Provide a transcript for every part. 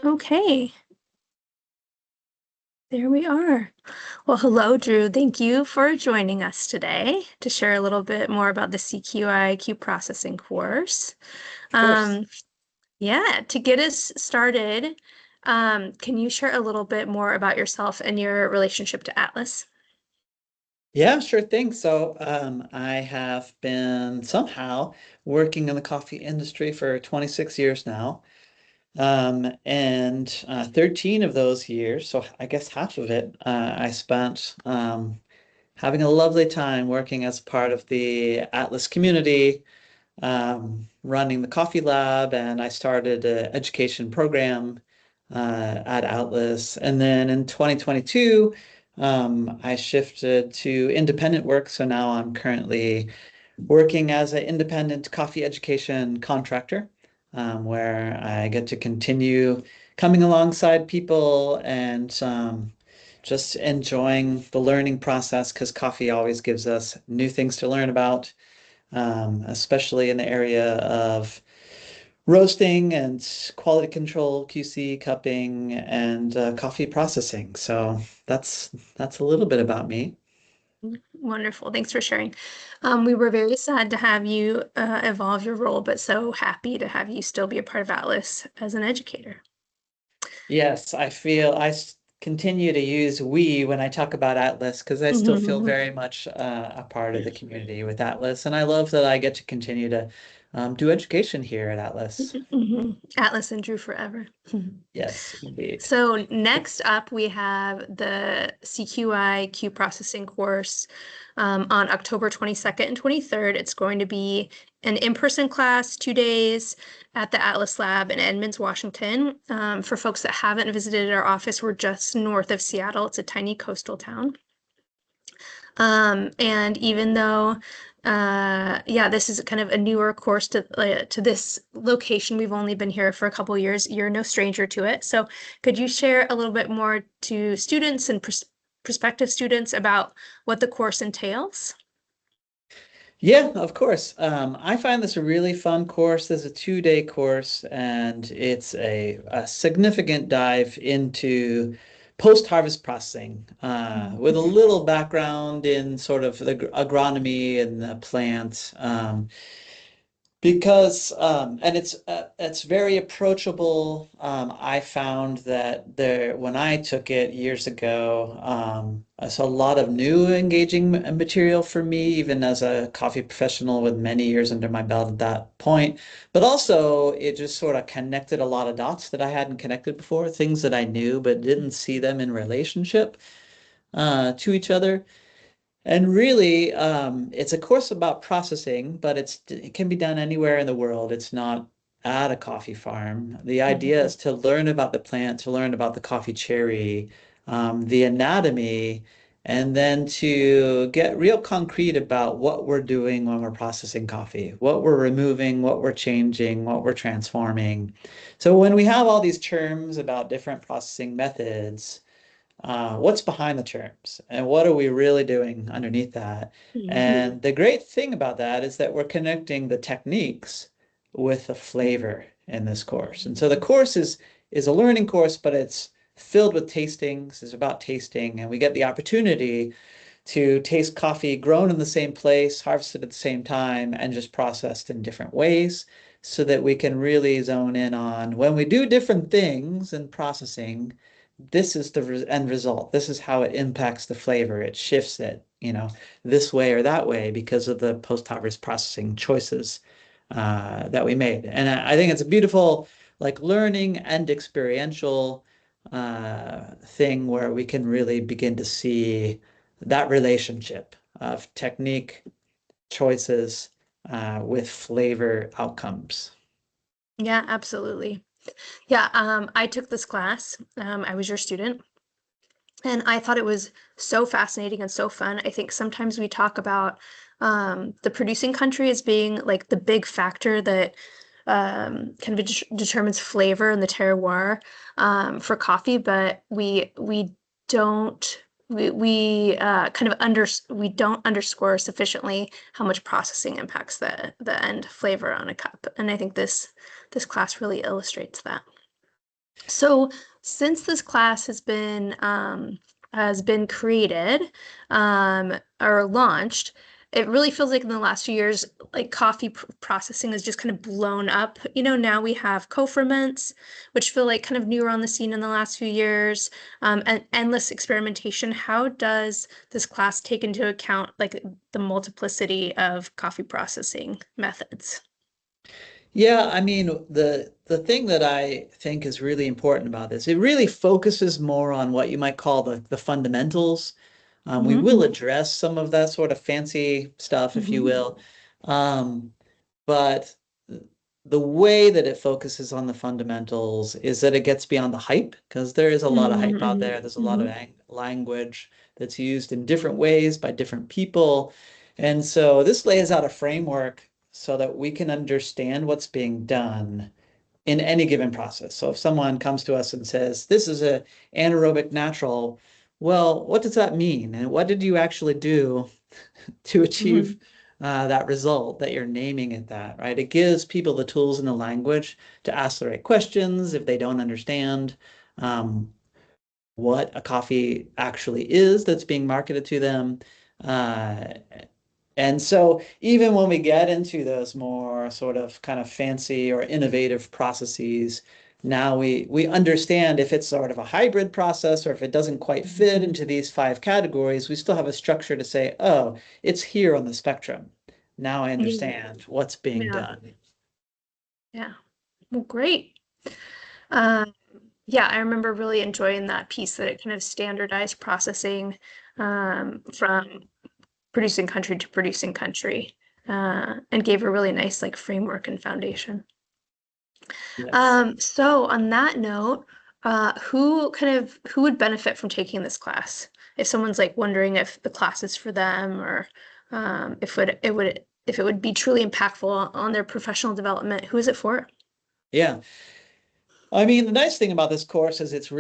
Okay, there we are. Well, hello, Drew. Thank you for joining us today to share a little bit more about the CQI Q Processing course. Of course. Um, yeah, to get us started, can you share a little bit more about yourself and your relationship to Atlas? Yeah, sure thing. I have been somehow working in the coffee industry for 26 years now. And 13 of those years, so I guess half of it, I spent having a lovely time working as part of the Atlas community, running the coffee lab, and I started an education program at Atlas. And then in 2022, I shifted to independent work. So now I'm currently working as an independent coffee education contractor, where I get to continue coming alongside people and just enjoying the learning process because coffee always gives us new things to learn about, especially in the area of roasting and quality control, QC, cupping, and coffee processing. So that's a little bit about me. Wonderful. Thanks for sharing. We were very sad to have you evolve your role, but so happy to have you still be a part of Atlas as an educator. Yes, I feel continue to use we when I talk about Atlas because I still feel very much a part of the community with Atlas, and I love that I get to continue to do education here at Atlas. Atlas and Drew forever. Yes, indeed. So next up, we have the CQI Q Processing course on October 22nd and 23rd. It's going to be an in-person class, 2 days at the Atlas Lab in Edmonds, Washington. For folks that haven't visited our office, we're just north of Seattle. It's a tiny coastal town. And even though, yeah, this is kind of a newer course to this location, we've only been here for a couple years. You're no stranger to it. So could you share a little bit more to students and prospective students about what the course entails? Yeah, of course. I find this a really fun course. This is a 2-day course, and it's a significant dive into post-harvest processing with a little background in sort of the agronomy and the plant. Because and it's very approachable. I found that there when I took it years ago, I saw a lot of new engaging material for me, even as a coffee professional with many years under my belt at that point. But also, it just sort of connected a lot of dots that I hadn't connected before, things that I knew but didn't see them in relationship to each other. And really, it's a course about processing, but it can be done anywhere in the world. It's not at a coffee farm. The idea is to learn about the plant, to learn about the coffee cherry, the anatomy, and then to get real concrete about what we're doing when we're processing coffee, what we're removing, what we're changing, what we're transforming. So when we have all these terms about different processing methods, what's behind the terms and what are we really doing underneath that? And the great thing about that is that we're connecting the techniques with the flavor in this course. And so the course is a learning course, but it's filled with tastings. It's about tasting, and we get the opportunity to taste coffee grown in the same place, harvested at the same time, and just processed in different ways so that we can really zone in on when we do different things in processing, this is the end result. This is how it impacts the flavor. It shifts it, this way or that way because of the post-harvest processing choices that we made. And I think it's a beautiful, like learning and experiential thing where we can really begin to see that relationship of technique choices with flavor outcomes. Yeah, absolutely. Yeah, I took this class. I was your student. And I thought it was so fascinating and so fun. I think sometimes we talk about the producing country as being like the big factor that kind of determines flavor in the terroir for coffee, but we don't we kind of we don't underscore sufficiently how much processing impacts the end flavor on a cup. And I think this class really illustrates that. So since this class has been created or launched, it really feels like in the last few years, like processing has just kind of blown up. You know, now we have co-ferments, which feel like kind of newer on the scene in the last few years, and endless experimentation. How does this class take into account like the multiplicity of coffee processing methods? Yeah, I mean, the thing that I think is really important about this, it really focuses more on what you might call the fundamentals. We Hmm. will address some of that sort of fancy stuff, if you Hmm. will. Um, but the way that it focuses on the fundamentals is that it gets beyond the hype, because there is a lot of hype out Hmm. there. There's a lot of Hmm. language that's used in different ways by different people. And so this lays out a framework so that we can understand what's being done in any given process. So if someone comes to us and says, this is a anaerobic natural, well, what does that mean? And what did you actually do to achieve Hmm. that result that you're naming it that, right? It gives people the tools and the language to ask the right questions if they don't understand um, what a coffee actually is that's being marketed to them. Uh, and so even when we get into those more sort of kind of fancy or innovative processes, now we understand if it's sort of a hybrid process or if it doesn't quite fit into these five categories, we still have a structure to say, oh, it's here on the spectrum. Now I Yeah. understand what's being Yeah. done. Yeah. Well, great. Uh, yeah, I remember really enjoying that piece that it kind of standardized processing from producing country to producing country and gave a really nice like framework and foundation. Yes. So on that note, who would benefit from taking this class? If someone's like wondering if the class is for them or if it would be truly impactful on their professional development, who is it for? Yeah. I mean, the nice thing about this course is it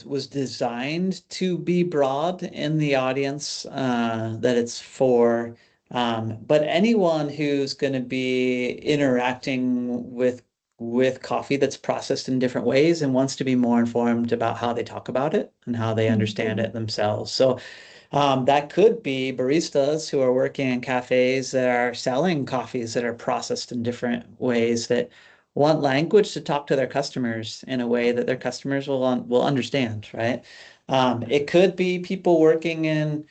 was designed to be broad in the audience that it's for. But anyone who's going to be interacting with coffee that's processed in different ways and wants to be more informed about how they talk about it and how they Mhm. understand it themselves. So that could be baristas who are working in cafes that are selling coffees that are processed in different ways that want language to talk to their customers in a way that their customers will understand, right? It could be people working in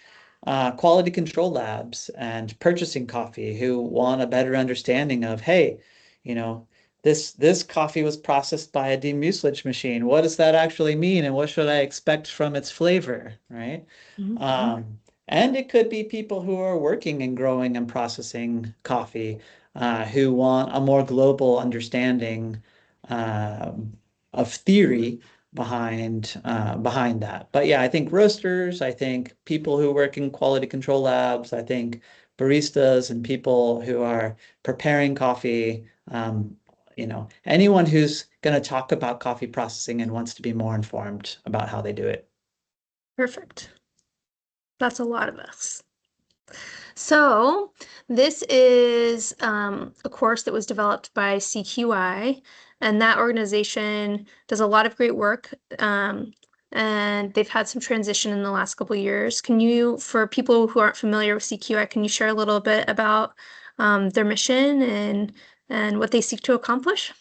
quality control labs and purchasing coffee who want a better understanding of, hey, you know, this coffee was processed by a demucilage machine. What does that actually mean, and what should I expect from its flavor, right? Mhm. And it could be people who are working and growing and processing coffee who want a more global understanding uh, of theory behind that. But yeah, I think roasters, I think people who work in quality control labs, I think baristas and people who are preparing coffee, anyone who's going to talk about coffee processing and wants to be more informed about how they do it. Perfect. That's a lot of us. So, this is a course that was developed by CQI, and that organization does a lot of great work. And they've had some transition in the last couple of years. For people who aren't familiar with CQI, can you share a little bit about their mission and what they seek to accomplish?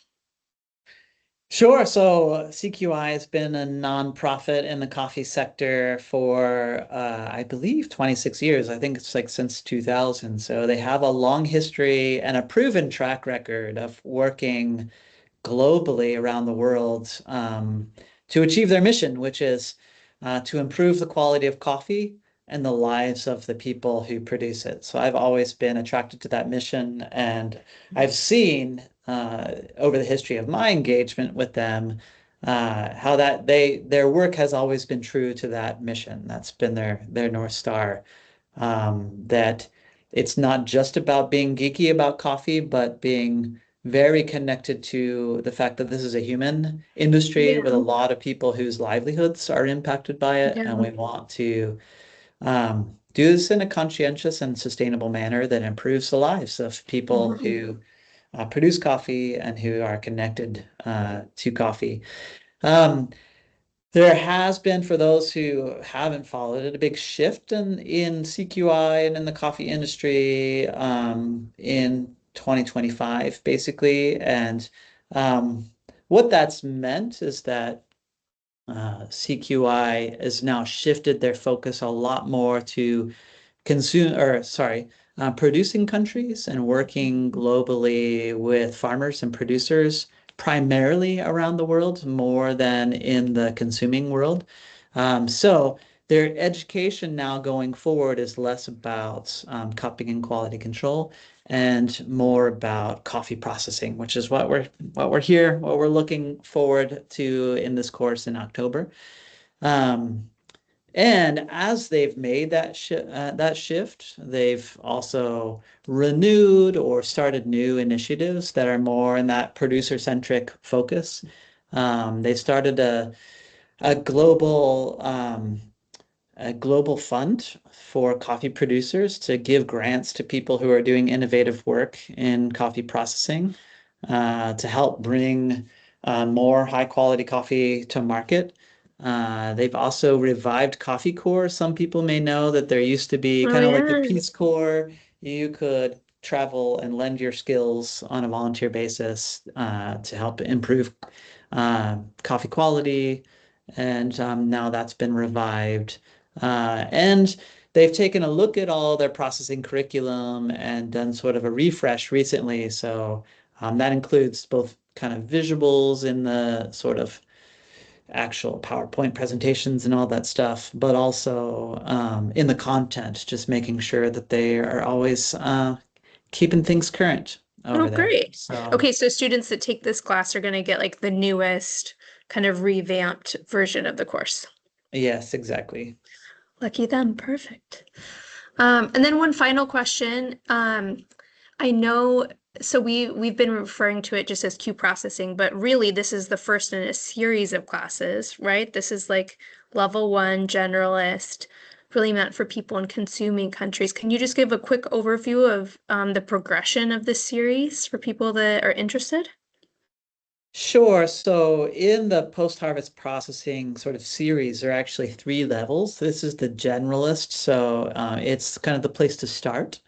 Sure. So CQI has been a nonprofit in the coffee sector for, I believe, 26 years. I think it's like since 2000. So they have a long history and a proven track record of working globally around the world to achieve their mission, which is to improve the quality of coffee and the lives of the people who produce it. So I've always been attracted to that mission, and I've seen over the history of my engagement with them how that their work has always been true to that mission. That's been their North Star. That it's not just about being geeky about coffee, but being very connected to the fact that this is a human industry with a Yeah, lot of people whose livelihoods are impacted by it, yeah. and we want to do this in a conscientious and sustainable manner that improves the lives of people Mhm. who produce coffee and who are connected to coffee. Um, there has been, for those who haven't followed it, a big shift in CQI and in the coffee industry in 2025, basically. And um, what that's meant is that CQI has now shifted their focus a lot more to producing countries and working globally with farmers and producers primarily around the world more than in the consuming world. So their education now going forward is less about cupping and quality control and more about coffee processing, which is what we're looking forward to in this course in October. Um, and as they've made that shift, they've also renewed or started new initiatives that are more in that producer-centric focus. They started a global a global fund for coffee producers to give grants to people who are doing innovative work in coffee processing to help bring more high quality coffee to market. They've also revived Coffee Corps. Some people may know that there used to be Oh kind of like the yeah. Peace Corps. You could travel and lend your skills on a volunteer basis to help improve coffee quality. And now that's been revived. And they've taken a look at all their processing curriculum and done sort of a refresh recently. So that includes both kind of visuals in the sort of actual PowerPoint presentations and all that stuff, but also in the content, just making sure that they are always keeping things current Oh, over there. great. So, Okay, so students that take this class are going to get like the newest kind of revamped version of the course. yes, exactly. Lucky them. Perfect. And then one final question. I know, so we've been referring to it just as Q processing, but really this is the first in a series of classes, right? This is like level one generalist, really meant for people in consuming countries. Can you just give a quick overview of the progression of this series for people that are interested? Sure. So in the post-harvest processing sort of series, there are actually three levels. This is the generalist, so it's kind of the place to start.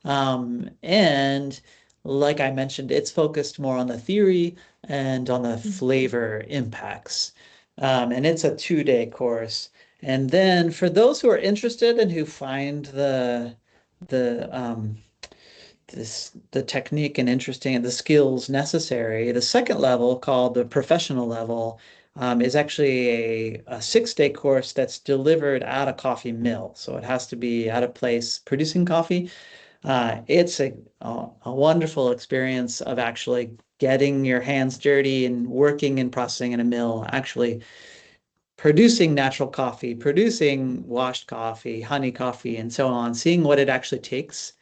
And like I mentioned, it's focused more on the theory and on the flavor impacts. And it's a 2-day course. And then for those who are interested and who find the the technique and interesting and the skills necessary. The second level, called the professional level, is actually a 6-day course that's delivered at a coffee mill. So it has to be at a place producing coffee. It's a wonderful experience of actually getting your hands dirty and working and processing in a mill, actually producing natural coffee, producing washed coffee, honey coffee, and so on, seeing what it actually takes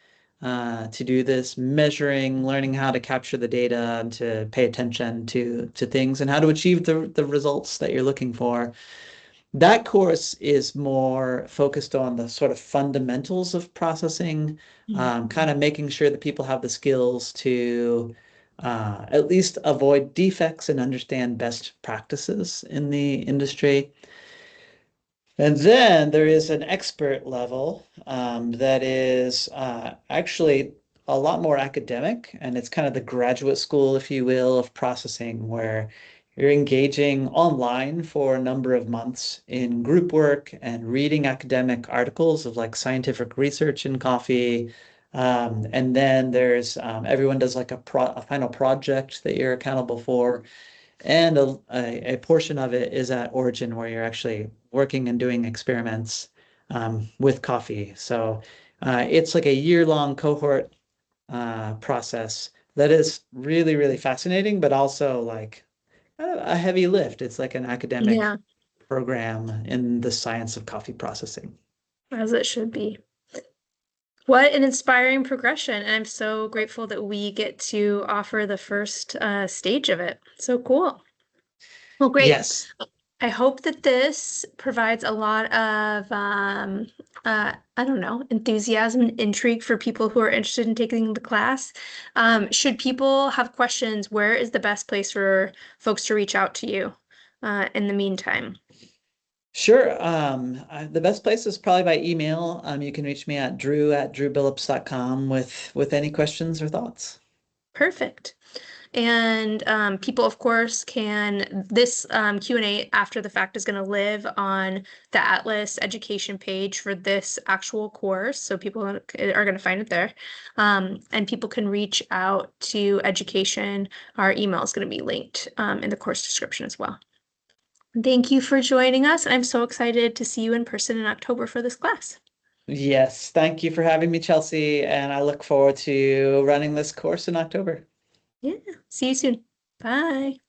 to do this, measuring, learning how to capture the data and to pay attention to things and how to achieve the results that you're looking for. That course is more focused on the sort of fundamentals of processing, Mhm. kind of making sure that people have the skills to at least avoid defects and understand best practices in the industry. And then there is an expert level that is actually a lot more academic, and it's kind of the graduate school, if you will, of processing, where you're engaging online for a number of months in group work and reading academic articles of like scientific research in coffee. And then there's everyone does like a final project that you're accountable for. And a portion of it is at Origin where you're actually working and doing experiments with coffee. So it's like a year-long cohort process that is really, really fascinating, but also like a heavy lift. It's like an academic Yeah, program in the science of coffee processing. as it should be. What an inspiring progression. And I'm so grateful that we get to offer the first stage of it. So cool. Well, great. Yes. I hope that this provides a lot of, I don't know, enthusiasm and intrigue for people who are interested in taking the class. Should people have questions, where is the best place for folks to reach out to you? in the meantime? Sure. The best place is probably by email. You can reach me at drew@drewbillups.com with any questions or thoughts. Perfect. And people, of course, can, this Q&A after the fact is going to live on the Atlas education page for this actual course. So people are going to find it there. And people can reach out to education. Our email is going to be linked in the course description as well. Thank you for joining us. I'm so excited to see you in person in October for this class. Yes, thank you for having me, Chelsea, and I look forward to running this course in October. Yeah, see you soon. Bye.